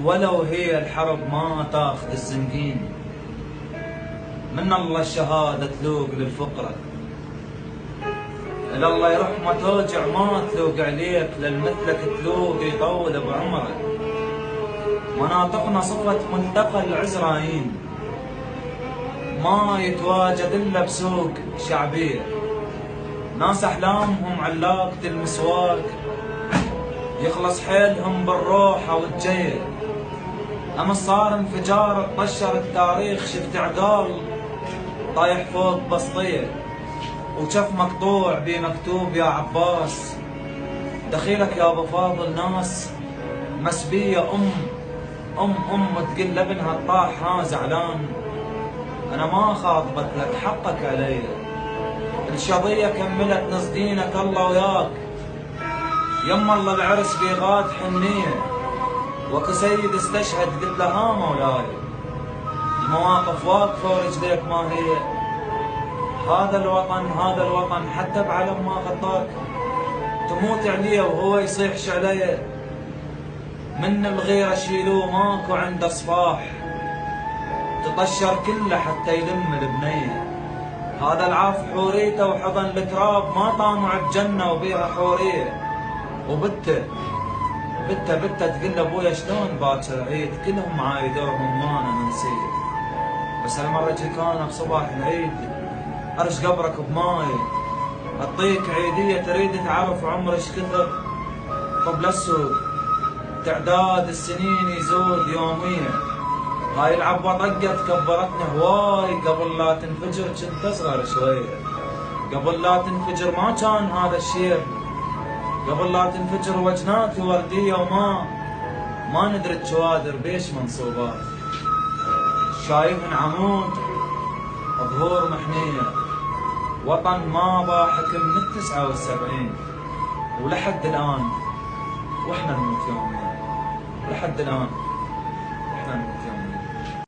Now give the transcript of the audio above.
ولو هي الحرب ما تاخذ الزنقين، من الله الشهادة تلوق للفقرة، إلى الله يرحمه توجع ما تلوق عليك، للمثلك تلوق يطول بعمرك. مناطقنا صفت ملتقى العزرايين، ما يتواجد إلا بسوق شعبية، ناس أحلامهم علاقة المسواق، يخلص حيلهم بالروحة والجية. أمس صار انفجار طشر التاريخ، شفت عقال طايح فوق بسطية، وشف مقطوع بيه مكتوب يا عباس. دخيلك يا ابو فاضل ناس مسبية أم تقل لابنها الطاح ها زعلان. أنا ما خاطبت لك حقك علي، الشظية كملت نص دينك الله وياك. يما الله العرس بيغاد حنية، وكسيد استشهد قلت له ها مولاي. المواقف واقفة ورجليك ما هي، هذا الوطن حتى بعلم ما خطاك. تموت عليه وهو يصيحش علي، من الغيرة شيلوه ماكو عنده صفاح. تطشر كله حتى يلم البنية، هذا العاف حوريته وحضن التراب، ما طامع بجنة وبيها حورية. وبته تقول ابويا شلون باكر عيد، كلهم عايدوهم ما انا نسيت. بس هالمرة جيكانا بصباح العيد ارش قبرك بماي، اعطيك عيدية تريد تعرف عمر ايش كثر. قبل السوق تعداد السنين يزود يوميا، هاي العبوة طقت كبرتنا هواي. قبل لا تنفجر كنت اصغر شوية، قبل لا تنفجر ما كان هذا الشير، قبل لا تنفجر وجناتي وردية وما ندري الشوادر بيش منصوبات. شايفن عمود ظهور محنية، وطن ما باحكم من ال79، ولحد الآن واحنا نموت يومين، لحد الآن واحنا نموت يومين.